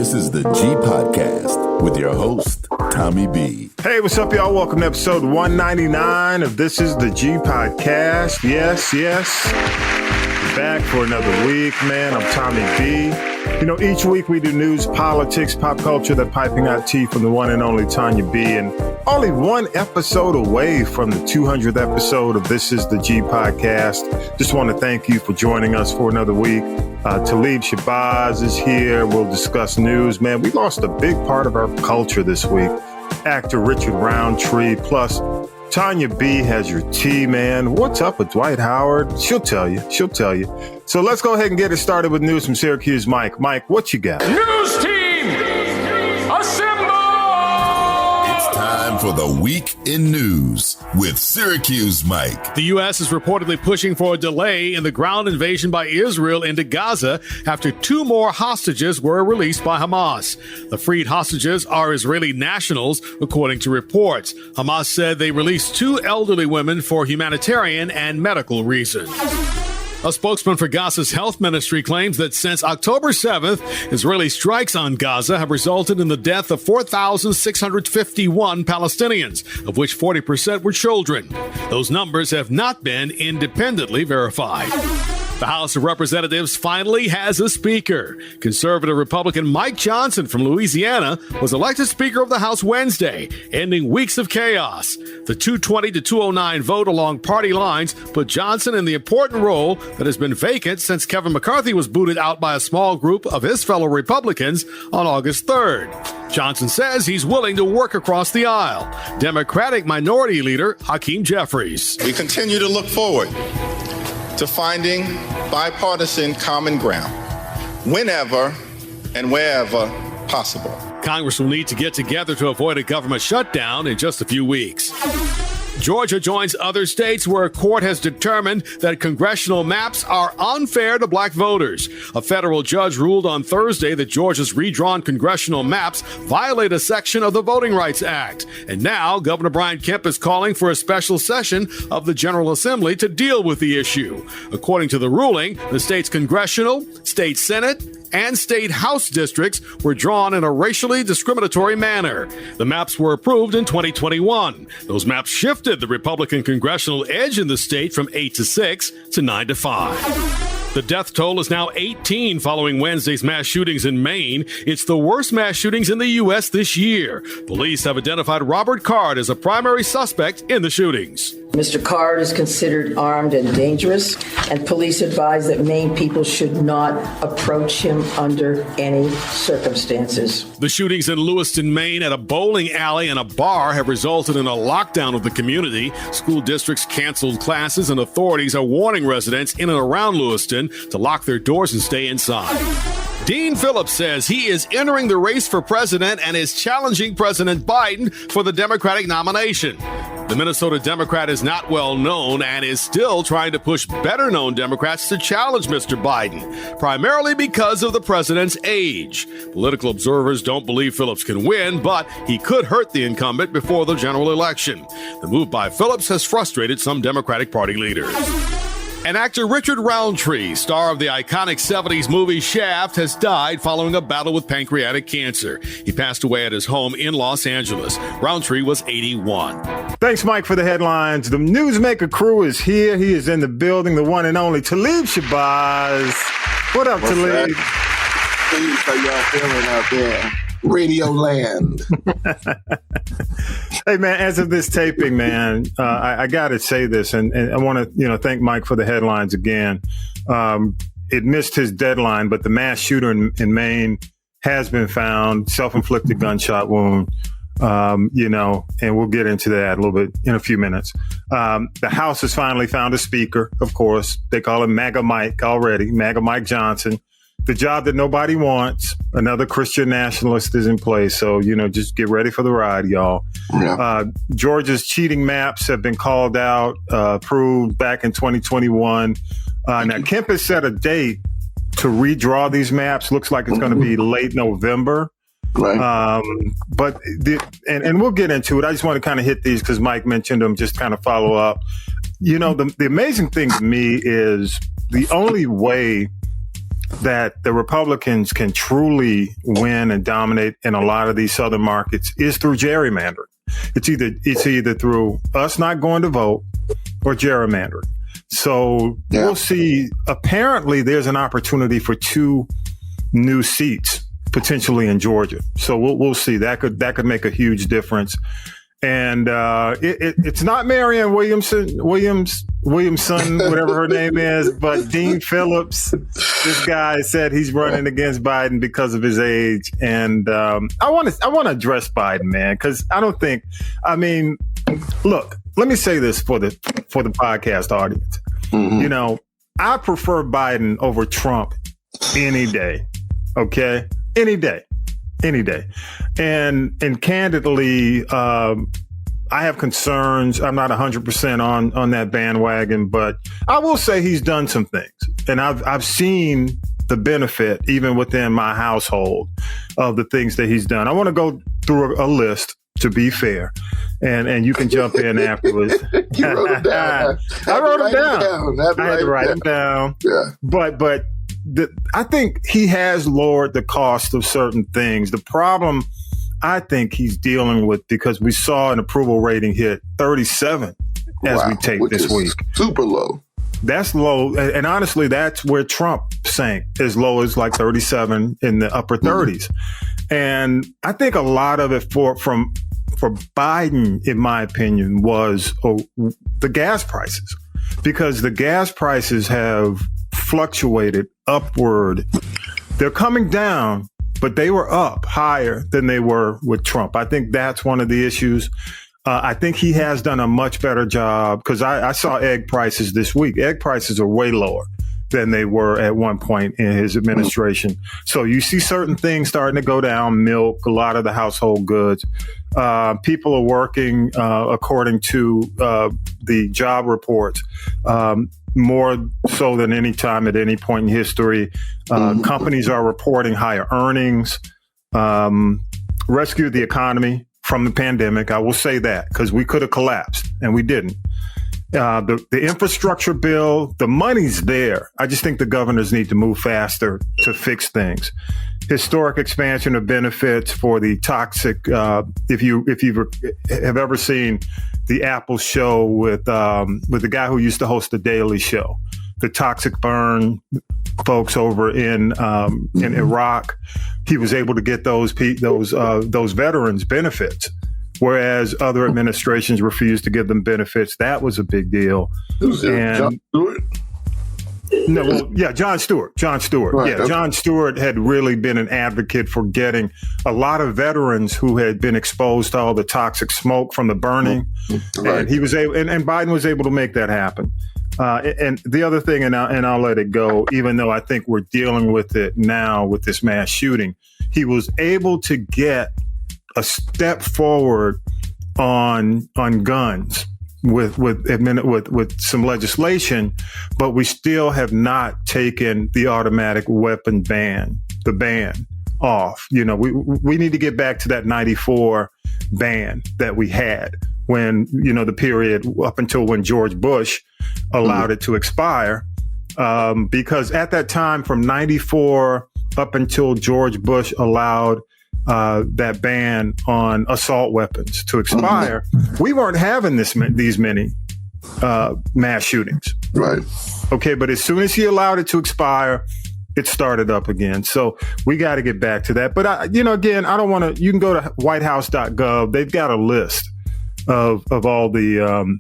This is the G Podcast with your host, Tommy B. Hey, what's up, y'all? Welcome to episode 199 of This is the G Podcast. Yes. Back for another week, man. I'm Tommy B. You know, each week we do news, politics, pop culture, that piping hot tea from the one and only Tonya B. And only one episode away from the 200th episode of This is the G Podcast. Just want to thank you for joining us for another week. Talib, Shabazz is here. We'll discuss news. Man, we lost a big part of our culture this week. Actor Richard Roundtree, plus Tonya B has your tea, man. What's up with Dwight Howard? She'll tell you. So let's go ahead and get it started with news from Syracuse. Mike, what you got? News team, assemble! It's time for the Week in News with Syracuse Mike. The U.S. is reportedly pushing for a delay in the ground invasion by Israel into Gaza after two more hostages were released by Hamas. The freed hostages are Israeli nationals, according to reports. Hamas said they released two elderly women for humanitarian and medical reasons. A spokesman for Gaza's health ministry claims that since October 7th, Israeli strikes on Gaza have resulted in the death of 4,651 Palestinians, of which 40% were children. Those numbers have not been independently verified. The House of Representatives finally has a speaker. Conservative Republican Mike Johnson from Louisiana was elected Speaker of the House Wednesday, ending weeks of chaos. The 220 to 209 vote along party lines put Johnson in the important role that has been vacant since Kevin McCarthy was booted out by a small group of his fellow Republicans on August 3rd. Johnson says he's willing to work across the aisle. Democratic Minority Leader Hakeem Jeffries. We continue to look forward to finding bipartisan common ground whenever and wherever possible. Congress will need to get together to avoid a government shutdown in just a few weeks. Georgia joins other states where a court has determined that congressional maps are unfair to black voters. A federal judge ruled on Thursday that Georgia's redrawn congressional maps violate a section of the Voting Rights Act. And now Governor Brian Kemp is calling for a special session of the General Assembly to deal with the issue. According to the ruling, the state's congressional, state senate, and state house districts were drawn in a racially discriminatory manner. The maps were approved in 2021. Those maps shifted the Republican congressional edge in the state from 8 to 6 to 9 to 5. The death toll is now 18 following Wednesday's mass shootings in Maine. It's the worst mass shootings in the U.S. this year. Police have identified Robert Card as a primary suspect in the shootings. Mr. Card is considered armed and dangerous, and police advise that Maine people should not approach him under any circumstances. The shootings in Lewiston, Maine, at a bowling alley and a bar have resulted in a lockdown of the community. School districts canceled classes, and authorities are warning residents in and around Lewiston to lock their doors and stay inside. Dean Phillips says he is entering the race for president and is challenging President Biden for the Democratic nomination. The Minnesota Democrat is not well known and is still trying to push better-known Democrats to challenge Mr. Biden, primarily because of the president's age. Political observers don't believe Phillips can win, but he could hurt the incumbent before the general election. The move by Phillips has frustrated some Democratic Party leaders. And actor Richard Roundtree, star of the iconic 70s movie Shaft, has died following a battle with pancreatic cancer. He passed away at his home in Los Angeles. Roundtree was 81. Thanks, Mike, for the headlines. The Newsmaker crew is here. He is in the building, the one and only Talib Shabazz. What up, Talib? How y'all feeling out there? Radio land. Hey, man, as of this taping, man, I got to say this, and I want to, thank Mike for the headlines again. It missed his deadline, but the mass shooter in Maine has been found, self-inflicted gunshot wound, and we'll get into that a little bit in a few minutes. The House has finally found a speaker, of course. They call him MAGA Mike already, MAGA Mike Johnson. The job that nobody wants. Another Christian nationalist is in place. So, just get ready for the ride, y'all. Yeah. Georgia's cheating maps have been called out, approved back in 2021. Now, Kemp has set a date to redraw these maps. Looks like it's going to be late November. Right. But we'll get into it. I just want to kind of hit these because Mike mentioned them, just kind of follow up. The amazing thing to me is the only way that the Republicans can truly win and dominate in a lot of these southern markets is through gerrymandering. It's either through us not going to vote or gerrymandering. So we'll see. Apparently, there's an opportunity for 2 new seats potentially in Georgia. So we'll see. That could make a huge difference. And it's not Marianne Williamson, whatever her name is, but Dean Phillips. This guy said he's running against Biden because of his age. And I want to address Biden, man, because I don't think. I mean, look. Let me say this for the podcast audience. Mm-hmm. You know, I prefer Biden over Trump any day. Okay, any day. And candidly, I have concerns. I'm not 100% on that bandwagon, but I will say he's done some things, and I've seen the benefit even within my household of the things that he's done. I want to go through a list, to be fair, and you can jump in afterwards. You wrote it down. I wrote it down. I had to write it down. Yeah. But I think he has lowered the cost of certain things. The problem I think he's dealing with, because we saw an approval rating hit 37 as we tape this week. Super low. That's low. And honestly, that's where Trump sank, as low as like 37 in the upper 30s. And I think a lot of it for Biden, in my opinion, was the gas prices, because the gas prices have fluctuated upward. They're coming down, but they were up higher than they were with Trump. I think that's one of the issues. I think he has done a much better job, because I saw egg prices this week. Egg prices are way lower than they were at one point in his administration. So you see certain things starting to go down, milk, a lot of the household goods. People are working, according to the job reports, more so than any time at any point in history. Companies are reporting higher earnings, rescued the economy from the pandemic. I will say that, because we could have collapsed and we didn't. The infrastructure bill, the money's there. I just think the governors need to move faster to fix things. Historic expansion of benefits for the toxic. If you have ever seen the Apple show with the guy who used to host the Daily Show, the toxic burn folks over in Iraq, he was able to get those veterans benefits, whereas other administrations refused to give them benefits. That was a big deal. John Stewart? John Stewart. Right, okay. John Stewart had really been an advocate for getting a lot of veterans who had been exposed to all the toxic smoke from the burning. Right. And he was able, and Biden was able to make that happen. And the other thing, and I'll let it go, even though I think we're dealing with it now with this mass shooting, he was able to get a step forward on guns with some legislation, but we still have not taken the automatic weapon ban off. You know, we need to get back to that 94 ban that we had when, you know, the period up until when George Bush allowed it to expire. Because at that time, from 94 up until George Bush allowed that ban on assault weapons to expire, we weren't having these many mass shootings. Right. Okay, but as soon as he allowed it to expire, it started up again. So we got to get back to that. But again, I don't want to. You can go to whitehouse.gov. They've got a list of all the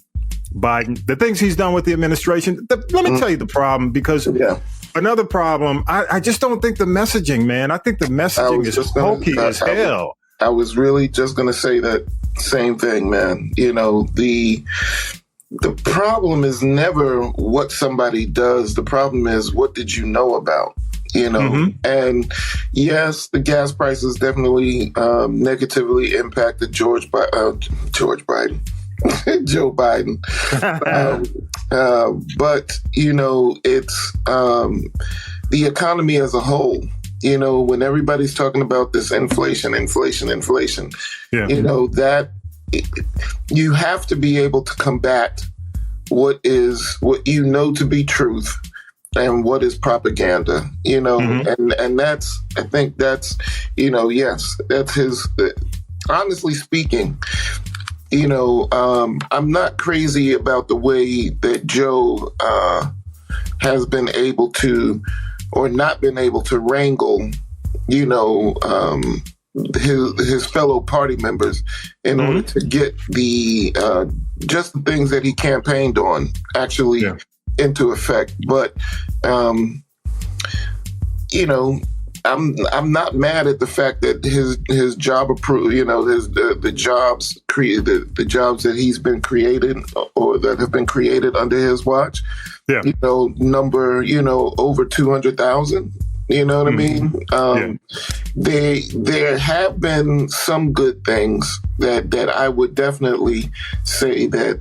Biden, the things he's done with the administration. Let me tell you the problem, because another problem, I just don't think the messaging, man. I think the messaging is hokey as hell. I was really just going to say that same thing, man. You know, the problem is never what somebody does. The problem is, what did you know about? You know, and yes, the gas prices definitely negatively impacted Joe Biden. But, you know, it's the economy as a whole. You know, when everybody's talking about this inflation, you know, that you have to be able to combat what you know to be truth and what is propaganda, and that's, I think that's, yes, that's his, honestly speaking, I'm not crazy about the way that Joe has been able to, or not been able to wrangle, his fellow party members in order to get the just the things that he campaigned on actually into effect. But I'm not mad at the fact that his job the jobs that he's been created or that have been created under his watch. Yeah. Number over 200,000. You know what I mean? There have been some good things that I would definitely say that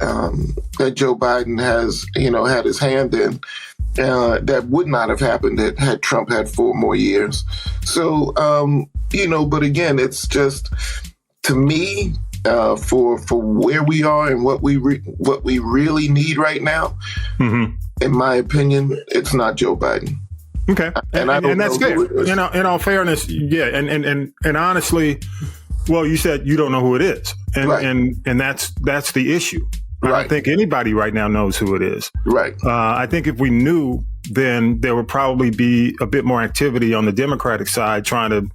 that Joe Biden has had his hand in. That would not have happened had Trump had 4 more years. So but again, it's just, to me, for where we are and what we really need right now, in my opinion, it's not Joe Biden. Okay, and that's fair. In all fairness, yeah, and honestly, well, you said you don't know who it is, and that's the issue. Right. I don't think anybody right now knows who it is. Right. I think if we knew, then there would probably be a bit more activity on the Democratic side trying to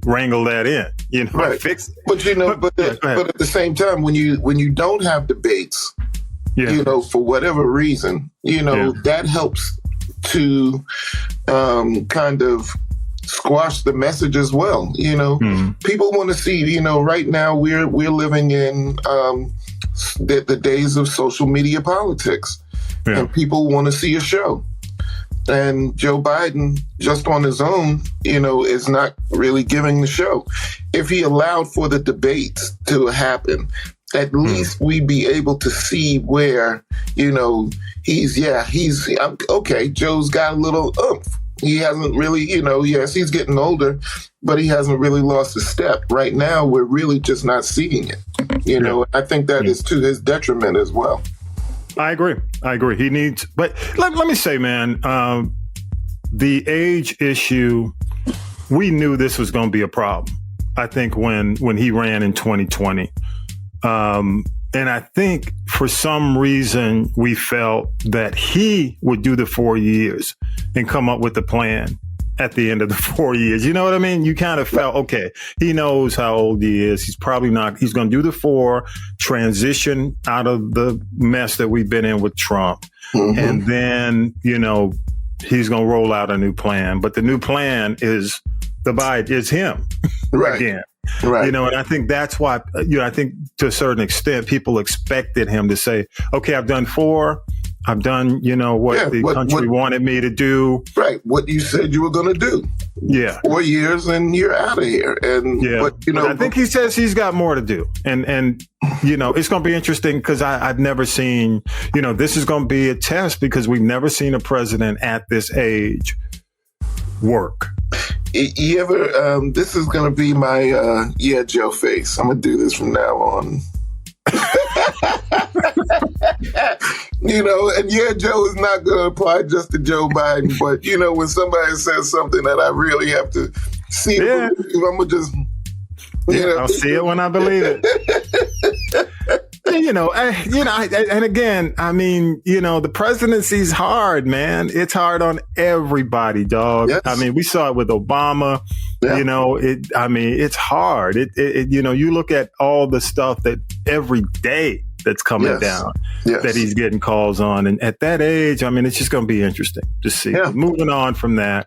wrangle that in, fix it. But but at the same time, when you don't have debates, for whatever reason, that helps to kind of squash the message as well. People want to see, right now we're living in the days of social media politics, and people want to see a show. And Joe Biden, just on his own, is not really giving the show. If he allowed for the debates to happen, at least we'd be able to see where, he's okay. Joe's got a little oomph. He hasn't really, yes, he's getting older, but he hasn't really lost a step. Right now, we're really just not seeing it. I think that is to his detriment as well. I agree. He needs, but let me say, man, the age issue, we knew this was going to be a problem. I think when he ran in 2020. And I think for some reason we felt that he would do the 4 years and come up with the plan at the end of the 4 years. You know what I mean? You kind of felt, okay, he knows how old he is. He's probably not, he's going to do the 4, transition out of the mess that we've been in with Trump. And then, he's going to roll out a new plan. But the new plan is him again. Right. And I think that's why, I think to a certain extent, people expected him to say, okay, I've done 4. I've done, what the country wanted me to do. Right. What you said you were going to do. Yeah. 4 years and you're out of here. And, but I think he says he's got more to do. And it's going to be interesting because I've never seen, this is going to be a test because we've never seen a president at this age work. You ever, this is going to be my, Joe face. I'm going to do this from now on. And Joe is not going to apply just to Joe Biden. But, when somebody says something that I really have to see, I'm going to just, I'll see it when I believe it. And again, I mean, the presidency's hard, man. It's hard on everybody, dog. Yes. I mean, we saw it with Obama. Yeah. It's hard. You look at all the stuff that every day that's coming down that he's getting calls on. And at that age, it's just going to be interesting to see. Yeah. Moving on from that,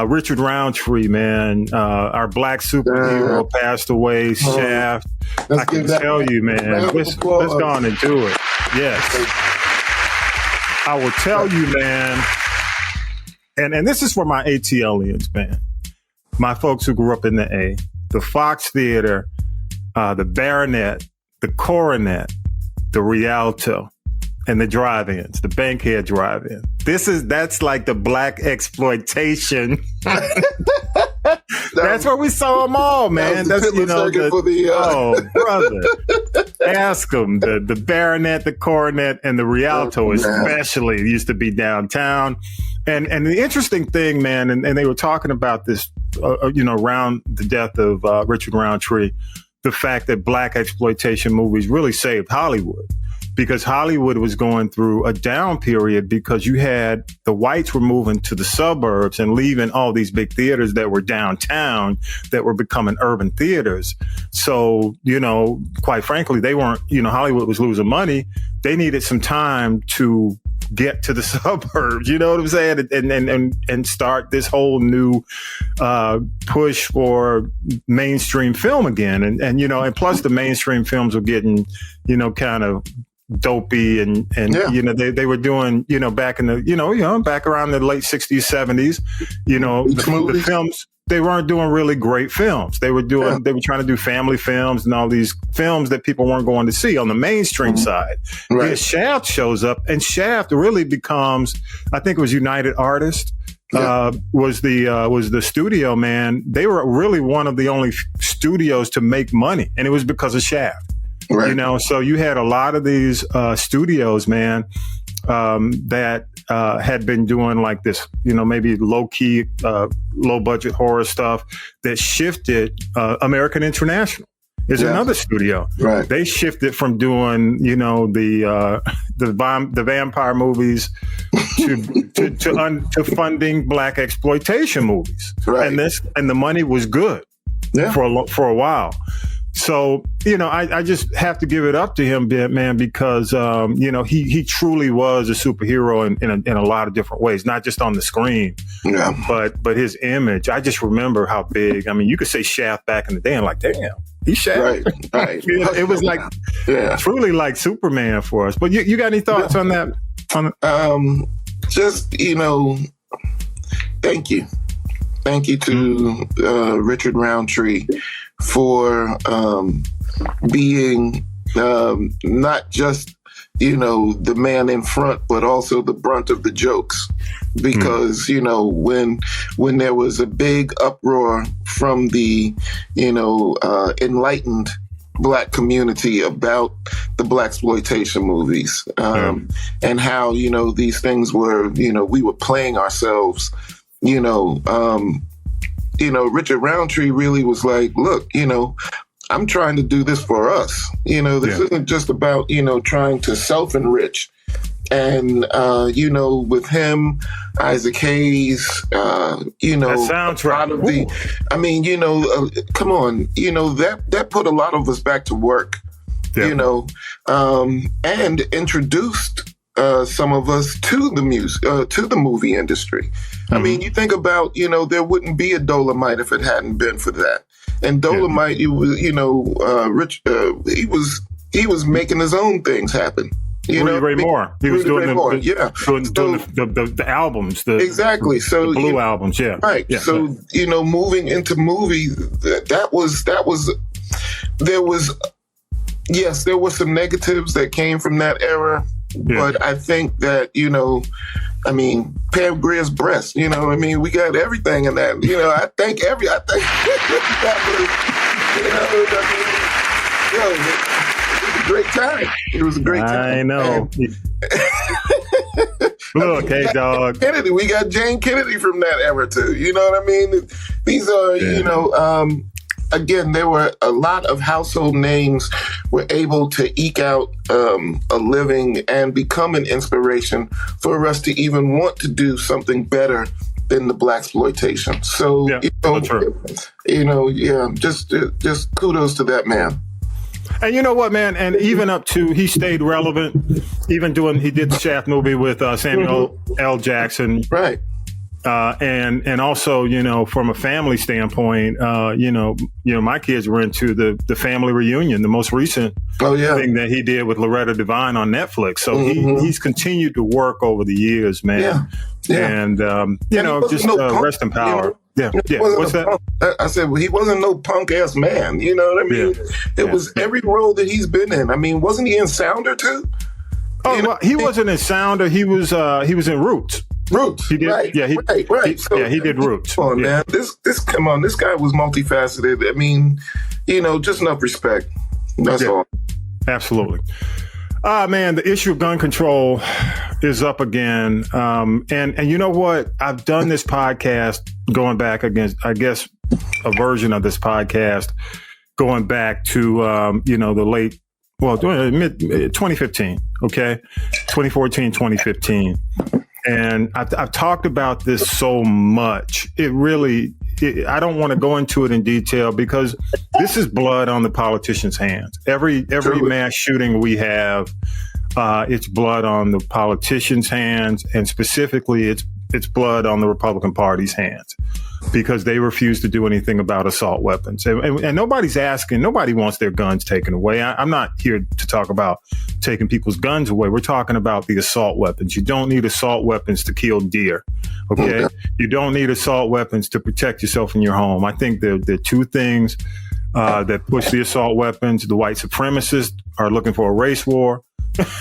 Richard Roundtree, man, our black superhero passed away, Shaft. I can tell you, man, let's go on and do it. Yes. I will tell you, man, and this is for my ATLians, man, my folks who grew up in the A, the Fox Theater, the Baronet, the Coronet, the Rialto, and the drive-ins, the Bankhead drive-in. That's like the black exploitation. That's where we saw them all, man. That's oh, brother. Ask them. The Baronet, the Coronet, and the Rialto especially used to be downtown. And the interesting thing, man, and they were talking about this, around the death of Richard Roundtree, the fact that black exploitation movies really saved Hollywood, because Hollywood was going through a down period because you had the whites were moving to the suburbs and leaving all these big theaters that were downtown that were becoming urban theaters. So, quite frankly, they weren't, Hollywood was losing money. They needed some time to get to the suburbs, you know what I'm saying? And start this whole new push for mainstream film again. And plus the mainstream films were getting, kind of dopey and they were doing, back in the, back around the late 60s, 70s, the films, they weren't doing really great films. They were doing, they were trying to do family films and all these films that people weren't going to see on the mainstream side. Right. Then Shaft shows up, and Shaft really becomes, I think it was United Artists, was the studio, man. They were really one of the only studios to make money, and it was because of Shaft. Right. So you had a lot of these studios, man, that had been doing like this, maybe low-key, low-budget horror stuff that shifted. American International is another studio. Right. They shifted from doing, the vampire movies to funding black exploitation movies. Right. And the money was good for a while. So, I just have to give it up to him, man, because, he truly was a superhero in a lot of different ways, not just on the screen, but his image. I just remember how big, you could say Shaft back in the day and like, damn, he's Shaft. Right. It was like truly like Superman for us. But you got any thoughts on that? Thank you. Thank you to Richard Roundtree for being not just, the man in front, but also the brunt of the jokes. Because, when there was a big uproar from the, enlightened black community about the blaxploitation movies, and how, these things were, we were playing ourselves, Richard Roundtree really was like, look, I'm trying to do this for us. This isn't just about, trying to self-enrich. And, with him, Isaac Hayes, that sounds right. Come on, that put a lot of us back to work, and introduced some of us to the movie industry. I mean, you think about, there wouldn't be a Dolomite if it hadn't been for that. And Dolomite, Rich, he was making his own things happen. Rudy Ray Moore. He was doing the albums. Exactly. So the Blue albums. Yeah. Right. Yeah. So, moving into movie, there were some negatives that came from that era. Yeah. But I think that, Pam Grier's breast, we got everything in that. I think that was, it was a great time. It was a great time. I know. Look, hey, dog. Kennedy, we got Jane Kennedy from that era, too. You know what I mean? These are, again, there were a lot of household names were able to eke out a living and become an inspiration for us to even want to do something better than the blaxploitation. So, just kudos to that man. And you know what, man? And even up to, he stayed relevant, he did the Shaft movie with Samuel L. Jackson. Right. And also, from a family standpoint, my kids were into the Family Reunion, the most recent thing that he did with Loretta Devine on Netflix. So he's continued to work over the years, man. Yeah. And, rest in power. What's that? I said, well, he wasn't no punk ass man. You know what I mean? It was every role that he's been in. I mean, wasn't he in Sounder too? Oh, well, he wasn't in Sounder. He was in Roots. Roots. He did, right. Yeah, he did Roots. Come on, man. Come on. This guy was multifaceted. I mean, just enough respect. That's all. Absolutely. Man, the issue of gun control is up again. And you know what? I've done this podcast going back against, I guess, a version of this podcast going back to, the late, mid 2015. Okay. 2014, 2015. And I've talked about this so much. I don't want to go into it in detail because this is blood on the politicians' hands. Every mass shooting we have, it's blood on the politicians' hands, and specifically, it's blood on the Republican Party's hands because they refuse to do anything about assault weapons. And nobody's asking. Nobody wants their guns taken away. I'm not here to talk about taking people's guns away. We're talking about the assault weapons. You don't need assault weapons to kill deer. Okay. You don't need assault weapons to protect yourself in your home. I think there are two things that push the assault weapons. The white supremacists are looking for a race war.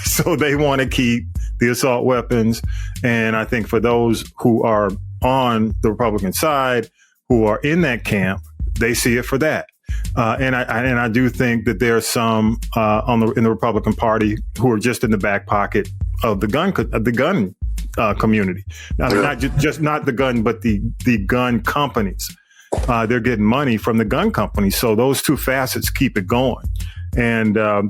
So they want to keep the assault weapons. And I think for those who are on the Republican side, who are in that camp, they see it for that. And I do think that there are some in the Republican Party who are just in the back pocket of the gun community. Now, not the gun, but the gun companies. They're getting money from the gun companies. So those two facets keep it going. And I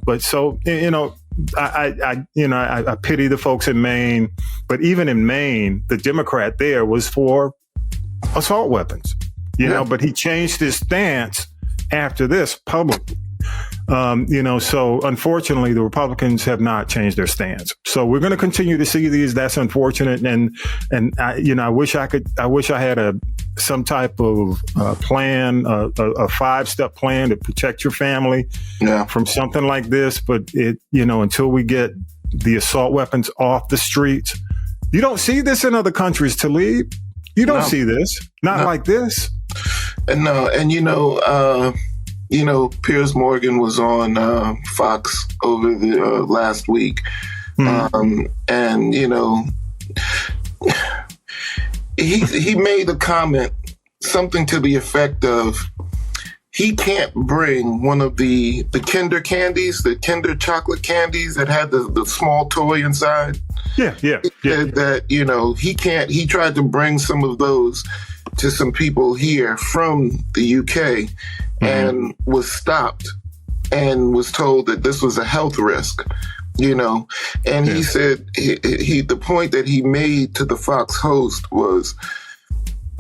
pity the folks in Maine, but even in Maine, the Democrat there was for assault weapons, but he changed his stance after this publicly. So unfortunately, the Republicans have not changed their stance. So we're going to continue to see these. That's unfortunate. And I wish I had some type of plan, a 5-step plan to protect your family from something like this. But until we get the assault weapons off the streets, you don't see this in other countries, Talib. You don't see this, not like this. Piers Morgan was on Fox over the last week. He made a comment, something to the effect of, he can't bring one of the Kinder candies, the Kinder chocolate candies that had the small toy inside. Yeah. He tried to bring some of those to some people here from the UK and was stopped and was told that this was a health risk, and he said the point that he made to the Fox host was,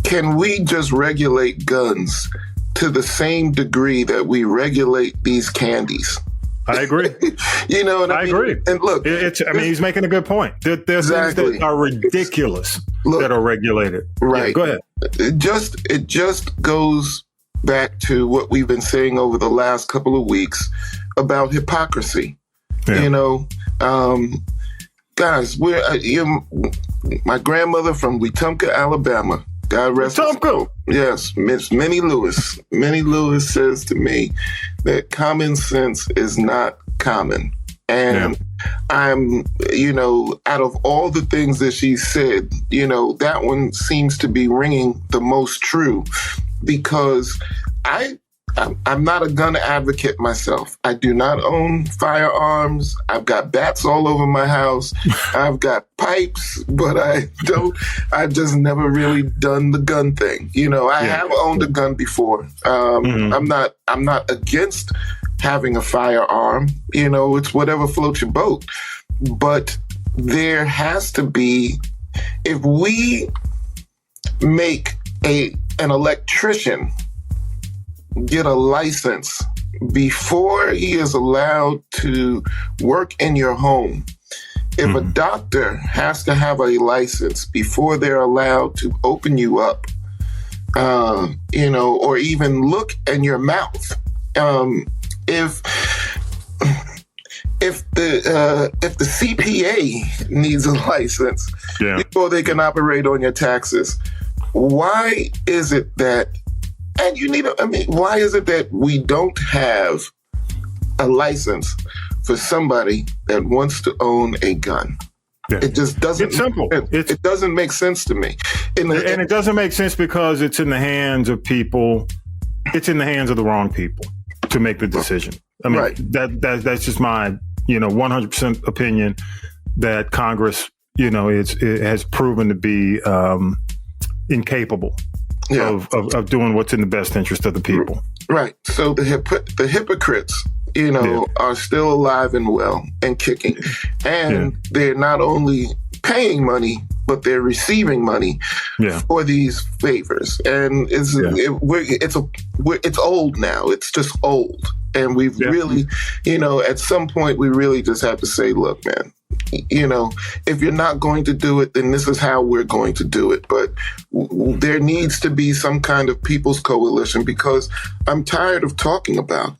can we just regulate guns to the same degree that we regulate these candies? I agree. I agree. And look, he's making a good point. There's things that are ridiculous that are regulated. Right. Yeah, go ahead. It just goes back to what we've been saying over the last couple of weeks about hypocrisy. Yeah. Guys, my grandmother from Wetumpka, Alabama. God rest her soul. Yes, Miss Minnie Lewis. Minnie Lewis says to me that common sense is not common. And I'm, out of all the things that she said, that one seems to be ringing the most true, because I'm not a gun advocate myself. I do not own firearms. I've got bats all over my house. I've got pipes, but I've just never really done the gun thing. I have owned a gun before. I'm not against having a firearm. It's whatever floats your boat. But there has to be, if we make an electrician get a license before he is allowed to work in your home, if a doctor has to have a license before they're allowed to open you up, or even look in your mouth, if the CPA needs a license before they can operate on your taxes, why is it that? And why is it that we don't have a license for somebody that wants to own a gun? Yeah. It just doesn't. It's simple. It doesn't make sense to me. And it doesn't make sense because it's in the hands of people. It's in the hands of the wrong people to make the decision. That's just my 100% opinion that Congress, it has proven to be incapable of doing what's in the best interest of the people. Right. So the hypocrites, are still alive and well and kicking. And they're not only paying money, but they're receiving money for these favors. And it's old now. It's just old. And we've really, at some point, we really just have to say, look, man, if you're not going to do it, then this is how we're going to do it. But there needs to be some kind of people's coalition, because I'm tired of talking about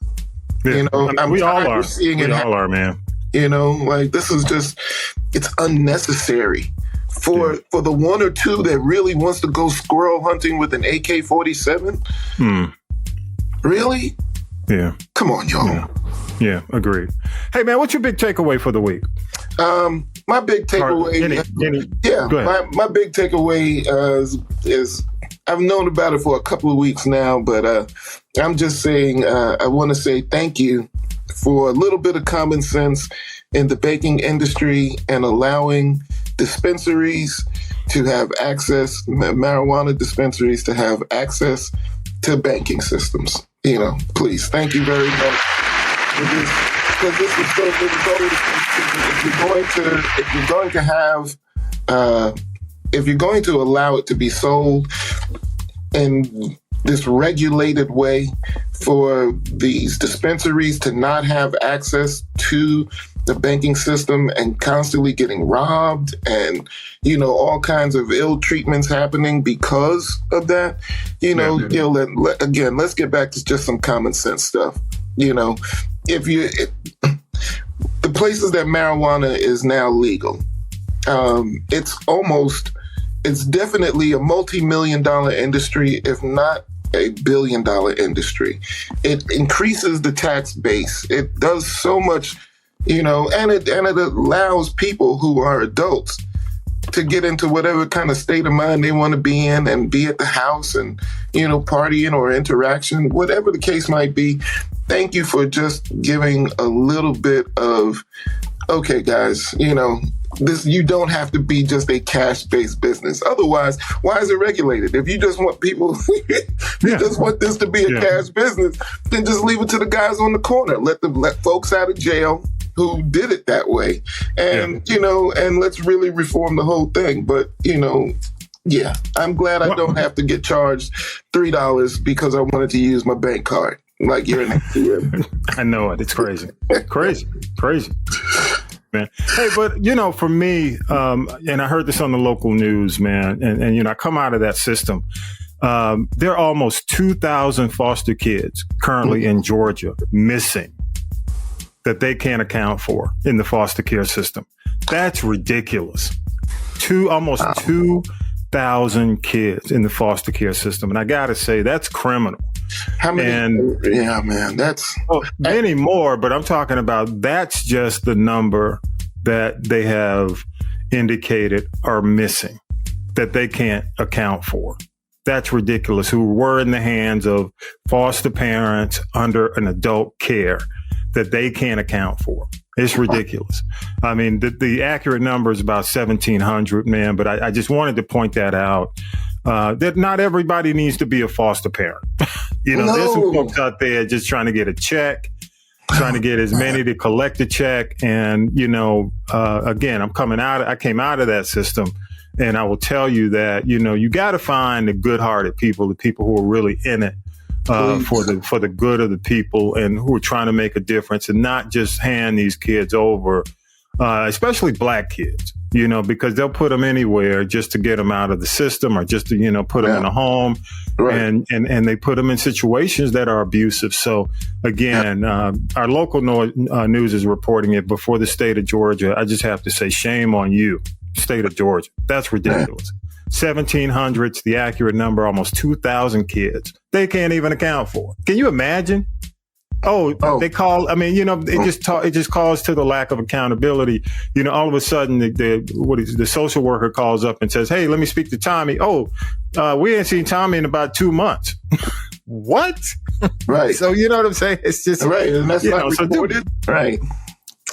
it. We all are. We all are, man. This is just, it's unnecessary for the one or two that really wants to go squirrel hunting with an AK-47. Really? Yeah. Come on, y'all. Yeah, agreed. Hey, man, what's your big takeaway for the week? My big takeaway, go ahead. My big takeaway is I've known about it for a couple of weeks now, but I'm just saying I want to say thank you for a little bit of common sense in the baking industry and allowing dispensaries to have access, marijuana dispensaries to have access to banking systems. Please, thank you very much. Because this is so important. If you're going to allow it to be sold in this regulated way, for these dispensaries to not have access to the banking system and constantly getting robbed and, all kinds of ill treatments happening because of that, again, let's get back to just some common sense stuff. The places that marijuana is now legal, it's definitely a multi-million-dollar industry, if not a billion-dollar industry. It increases the tax base. It does so much, and it allows people who are adults to get into whatever kind of state of mind they want to be in and be at the house and, partying or interaction, whatever the case might be. Thank you for just giving a little bit of, okay, guys, this, you don't have to be just a cash-based business. Otherwise, why is it regulated? If you just want people, just want this to be a cash business, then just leave it to the guys on the corner. Let folks out of jail who did it that way. And, and let's really reform the whole thing. But, I'm glad I don't have to get charged $3 because I wanted to use my bank card. Like you're in I know it. It's crazy. Crazy. Man. Hey, but, for me, and I heard this on the local news, man, and I come out of that system. There are almost 2,000 foster kids currently in Georgia missing that they can't account for in the foster care system. That's ridiculous. Almost 2,000 kids in the foster care system. And I got to say, that's criminal. How many? Yeah, man, that's many more, but I'm talking about that's just the number that they have indicated are missing that they can't account for. That's ridiculous. Who were in the hands of foster parents under an adult care that they can't account for. It's ridiculous. I mean, the accurate number is about 1,700, man, but I just wanted to point that out. That not everybody needs to be a foster parent. There's some folks out there just trying to get a check, trying to get as many to collect a check. And, again, I came out of that system, and I will tell you that, you got to find the good-hearted people, the people who are really in it for the good of the people and who are trying to make a difference, and not just hand these kids over, especially black kids. Because they'll put them anywhere just to get them out of the system or just to, put them in a home. Right. And they put them in situations that are abusive. So, again, our local news is reporting it before the state of Georgia. I just have to say, shame on you, state of Georgia. That's ridiculous. 1,700's the accurate number, almost 2,000 kids. They can't even account for. Can you imagine? They call. I mean, it just calls to the lack of accountability. All of a sudden, the social worker calls up and says, "Hey, let me speak to Tommy." We ain't seen Tommy in about 2 months. What? Right. So you know what I'm saying? It's just right, and that's not reported. Right.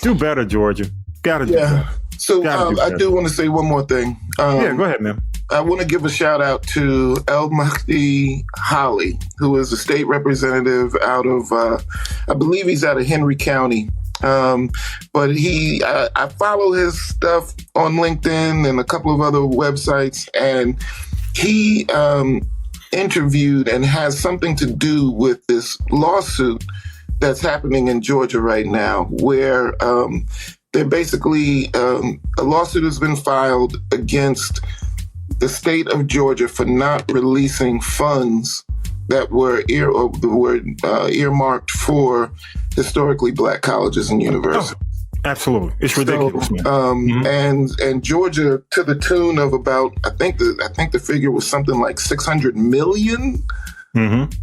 Do better, Georgia. Gotta do better. So I do want to say one more thing. Go ahead, man. I want to give a shout out to El Mahdi Holly, who is a state representative out of, I believe he's out of Henry County. But I follow his stuff on LinkedIn and a couple of other websites, and he interviewed and has something to do with this lawsuit that's happening in Georgia right now, where they're basically, a lawsuit has been filed against the state of Georgia for not releasing funds that were earmarked for historically Black colleges and universities. Oh, absolutely, it's ridiculous. And Georgia, to the tune of about, I think the figure was something like $600 million,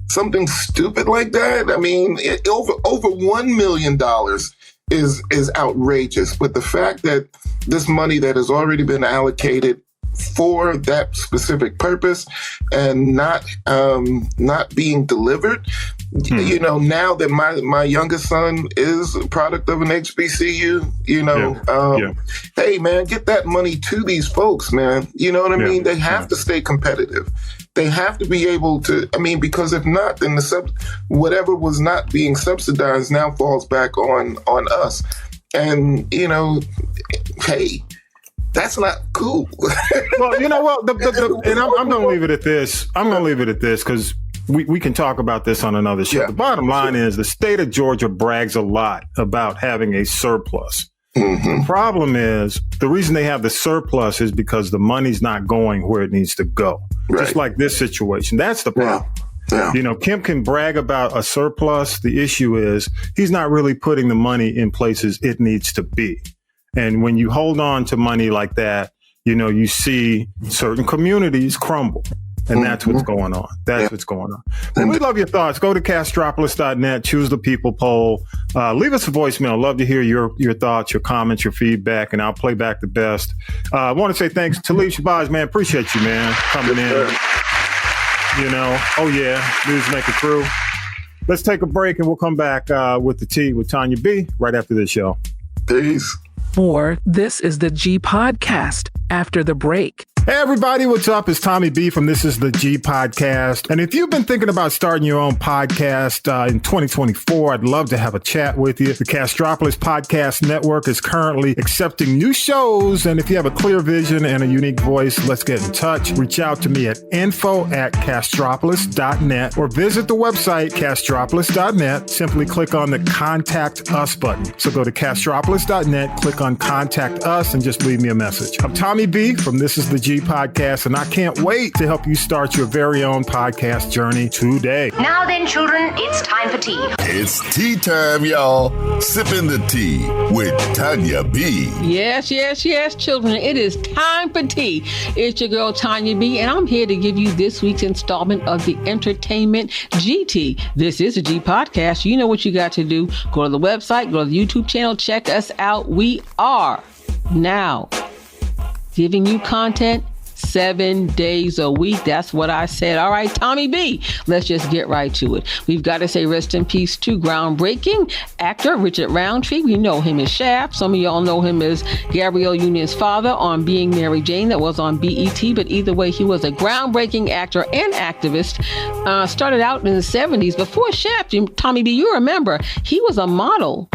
something stupid like that. I mean, over $1 million is outrageous. But the fact that this money that has already been allocated for that specific purpose and not being delivered, you know, now that my youngest son is a product of an HBCU, you know, hey man, get that money to these folks, man. You know what I mean? They have to stay competitive. They have to be able to, I mean, because if not, then whatever was not being subsidized now falls back on us. And, you know, hey, that's not cool. Well, you know what? And I'm going to leave it at this. I'm going to leave it at this because we can talk about this on another show. The bottom line is the state of Georgia brags a lot about having a surplus. The problem is the reason they have the surplus is because the money's not going where it needs to go. Just like this situation. That's the problem. You know, Kemp can brag about a surplus. The issue is he's not really putting the money in places it needs to be. And when you hold on to money like that, you know, you see certain communities crumble. And that's what's going on. That's what's going on. Well, we love your thoughts. Go to Castropolis.net, choose the people poll. Leave us a voicemail. Love to hear your thoughts, your comments, your feedback, and I'll play back the best. I want to say thanks to Talib, Shabazz, man. Appreciate you, man, coming in. You know, Newsmaker crew. Let's take a break and we'll come back with the tea with Tonya B right after this show. Peace. This is the G Podcast after the break. Hey everybody, what's up? It's Tommy B from This is the G Podcast. And if you've been thinking about starting your own podcast in 2024, I'd love to have a chat with you. The Castropolis Podcast Network is currently accepting new shows. And if you have a clear vision and a unique voice, let's get in touch. Reach out to me at info@castropolis.net or visit the website castropolis.net. Simply click on the Contact Us button. So go to castropolis.net, click on Contact Us, and just leave me a message. I'm Tommy B from This is the G Podcast, and I can't wait to help you start your very own podcast journey today. Now then, children, it's time for tea. It's tea time, y'all. Sippin' the tea with Tonya B. Yes, children. It is time for tea. It's your girl, Tonya B, and I'm here to give you this week's installment of the Entertainment GT. This is a G Podcast. You know what you got to do. Go to the website, go to the YouTube channel, check us out. We are now giving you content 7 days a week. That's what I said. All right, Tommy B, let's just get right to it. We've got to say rest in peace to groundbreaking actor Richard Roundtree. We know him as Shaft. Some of y'all know him as Gabrielle Union's father on Being Mary Jane, that was on BET. But either way, he was a groundbreaking actor and activist. Started out in the 70s. Before Shaft, Tommy B, you remember, he was a model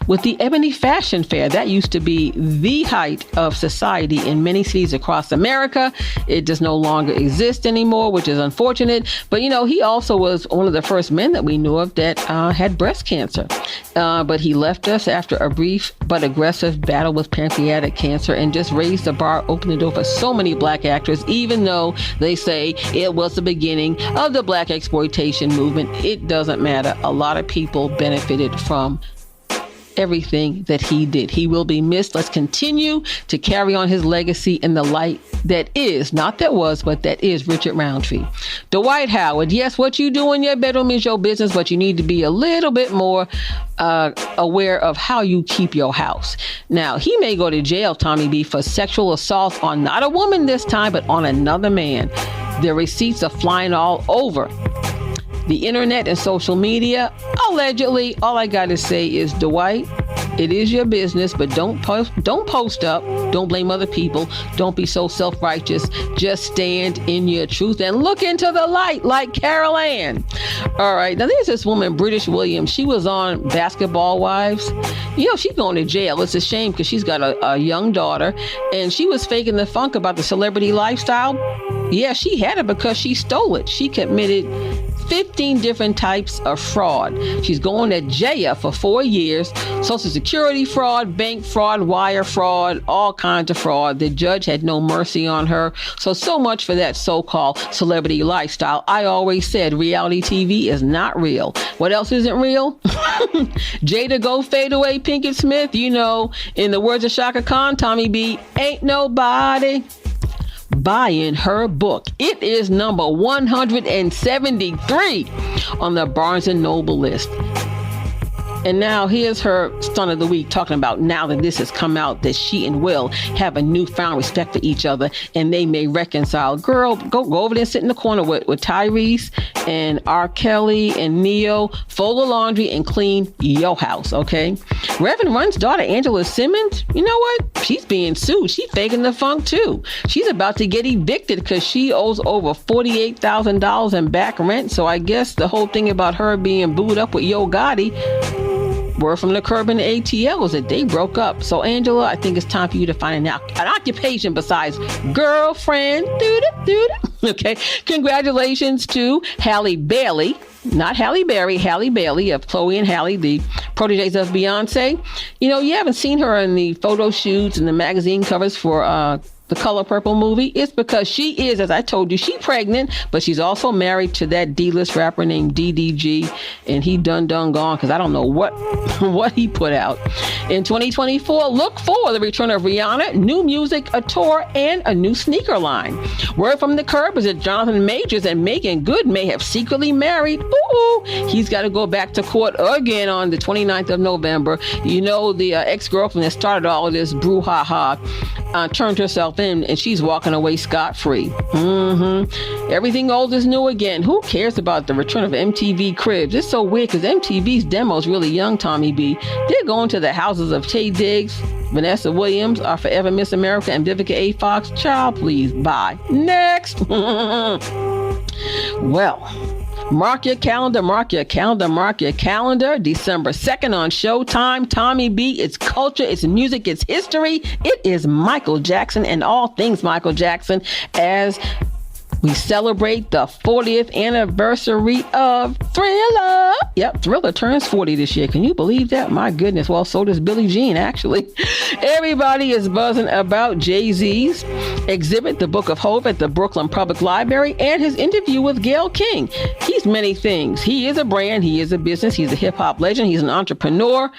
with the Ebony Fashion Fair. That used to be the height of society in many cities across America. It does no longer exist anymore, which is unfortunate. But, you know, he also was one of the first men that we knew of that had breast cancer. But he left us after a brief but aggressive battle with pancreatic cancer and just raised the bar, opened the door for so many Black actors, even though they say it was the beginning of the Black exploitation movement. It doesn't matter. A lot of people benefited from everything that he did. He will be missed. Let's continue to carry on his legacy in the light that is, not that was, but that is Richard Roundtree. Dwight Howard, yes, what you do in your bedroom is your business, but you need to be a little bit more aware of how you keep your house. Now, he may go to jail, Tommy B, for sexual assault on not a woman this time, but on another man. The receipts are flying all over the internet and social media. Allegedly, all I got to say is, Dwight, It is your business, but don't post up. Don't blame other people. Don't be so self-righteous. Just stand in your truth and look into the light like Carol Ann. All right. Now, there's this woman, British Williams. She was on Basketball Wives. She's going to jail. It's a shame because she's got a young daughter, and she was faking the funk about the celebrity lifestyle. Yeah, she had it because she stole it. She committed 15 different types of fraud. She's going to jail for 4 years. Social Security fraud, bank fraud, wire fraud, all kinds of fraud. The judge had no mercy on her. So much for that so-called celebrity lifestyle. I always said reality TV is not real. What else isn't real? Jada go fade away, Pinkett Smith. In the words of Shaka Khan, Tommy B, ain't nobody buying her book. It is number 173 on the Barnes & Noble list. And now here's her stunt of the week, talking about now that this has come out that she and Will have a newfound respect for each other and they may reconcile. Girl, go over there and sit in the corner with Tyrese and R. Kelly and Neo. Fold the laundry and clean your house, okay? Reverend Run's daughter, Angela Simmons, you know what? She's being sued. She's faking the funk too. She's about to get evicted because she owes over $48,000 in back rent. So I guess the whole thing about her being booed up with Yo Gotti, word from the Curb and the ATL was that they broke up. So, Angela, I think it's time for you to find an occupation besides girlfriend. Okay. Congratulations to Halle Bailey. Not Halle Berry, Halle Bailey of Chloe and Halle, the proteges of Beyonce. You haven't seen her in the photo shoots and the magazine covers for the Color Purple movie. It's because she is, as I told you, she's pregnant, but she's also married to that D-list rapper named DDG, and he done gone because I don't know what he put out. In 2024, look for the return of Rihanna, new music, a tour, and a new sneaker line. Word from the Curb is that Jonathan Majors and Megan Good may have secretly married. Ooh, he's got to go back to court again on the 29th of November. The ex-girlfriend that started all of this brouhaha turned herself in, and she's walking away scot-free. Everything old is new again. Who cares about the return of MTV Cribs? It's so weird because MTV's demo's really young, Tommy B. They're going to the houses of Taye Diggs, Vanessa Williams, Our Forever Miss America, and Vivica A. Fox. Child, please, bye. Next. Well, mark your calendar. December 2nd on Showtime. Tommy B, it's culture, it's music, it's history. It is Michael Jackson and all things Michael Jackson as we celebrate the 40th anniversary of Thriller. Yep, Thriller turns 40 this year. Can you believe that? My goodness. Well, so does Billie Jean, actually. Everybody is buzzing about Jay-Z's exhibit, The Book of Hope, at the Brooklyn Public Library, and his interview with Gayle King. He's many things. He is a brand. He is a business. He's a hip-hop legend. He's an entrepreneur.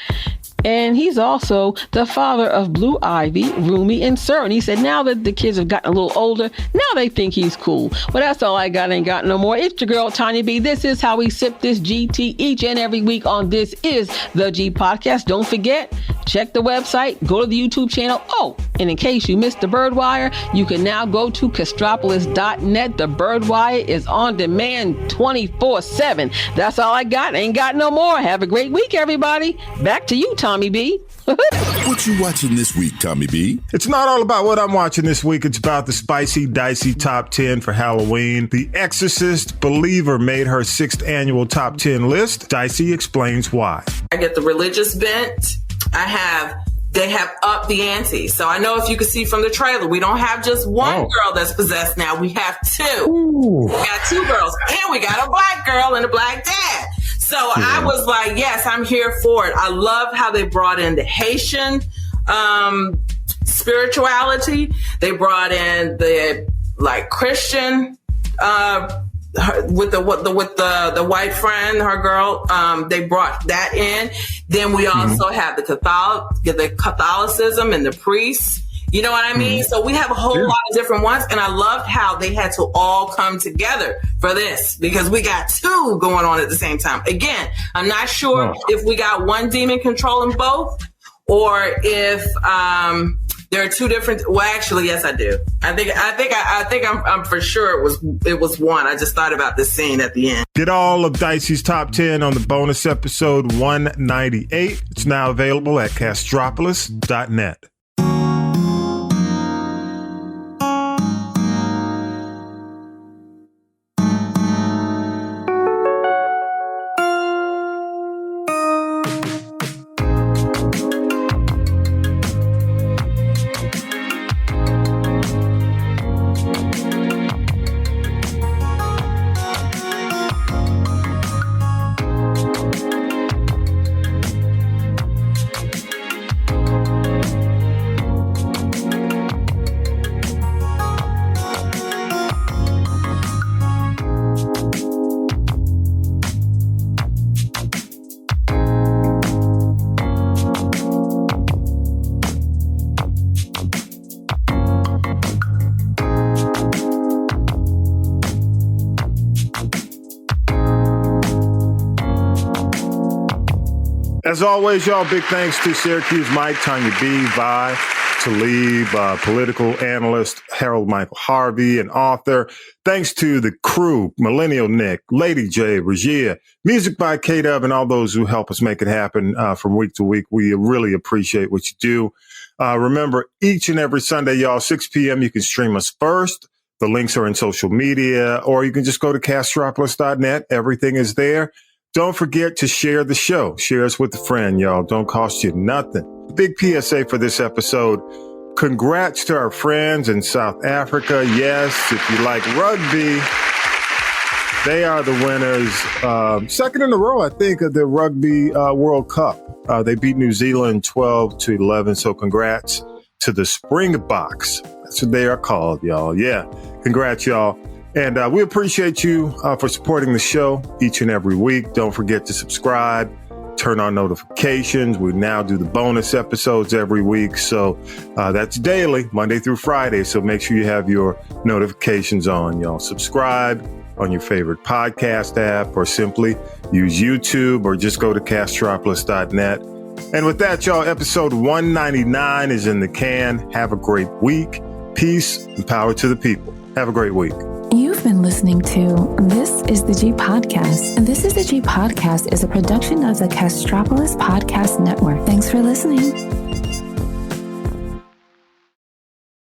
And he's also the father of Blue Ivy, Rumi, and Sir. And he said now that the kids have gotten a little older, now they think he's cool. Well, that's all I got. Ain't got no more. It's your girl, Tonya B. This is how we sip this GT each and every week on This Is the G Podcast. Don't forget, check the website, go to the YouTube channel. Oh, and in case you missed the Birdwire, you can now go to castropolis.net. The Birdwire is on demand 24/7. That's all I got. Ain't got no more. Have a great week, everybody. Back to you, Tommy B. What you watching this week, Tommy B? It's not all about what I'm watching this week. It's about the spicy, dicey top 10 for Halloween. The Exorcist Believer made her 6th annual top 10 list. Dicey explains why. I get the religious bent. They have upped the ante. So I know if you can see from the trailer, we don't have just one girl that's possessed now. We have two. Ooh. We got 2 girls, and we got a black girl and a black dad. So I was like, yes, I'm here for it. I love how they brought in the Haitian spirituality. They brought in the Christian with the white friend, her girl. They brought that in. Then we also have the Catholicism and the priests. You know what I mean? So we have a whole lot of different ones. And I loved how they had to all come together for this because we got 2 going on at the same time. Again, I'm not sure if we got one demon controlling both or if there are two different. Well, actually, yes, I do. I think I'm for sure it was one. I just thought about this scene at the end. Get all of Dicey's top 10 on the bonus episode 198. It's now available at castropolis.net. As always, y'all, big thanks to Syracuse Mike, Tonya B, Vi, Talib, political analyst Harold Michael Harvey, and author. Thanks to the crew, Millennial Nick, Lady J, Regia, music by K-Dub, and all those who help us make it happen from week to week. We really appreciate what you do. Remember, each and every Sunday, y'all, 6 p.m., you can stream us first. The links are in social media, or you can just go to castropolis.net. Everything is there. Don't forget to share the show. Share us with a friend, y'all. Don't cost you nothing. Big PSA for this episode. Congrats to our friends in South Africa. Yes, if you like rugby, they are the winners. Second in a row, I think, of the Rugby World Cup. They beat New Zealand 12-11. So congrats to the Springboks. That's what they are called, y'all. Yeah, congrats, y'all. And we appreciate you for supporting the show each and every week. Don't forget to subscribe, turn on notifications. We now do the bonus episodes every week. So that's daily, Monday through Friday. So make sure you have your notifications on, y'all. Subscribe on your favorite podcast app, or simply use YouTube, or just go to castropolis.net. And with that, y'all, episode 199 is in the can. Have a great week. Peace and power to the people. Have a great week. You've been listening to This is the G Podcast. And This is the G Podcast is a production of the Castropolis Podcast Network. Thanks for listening.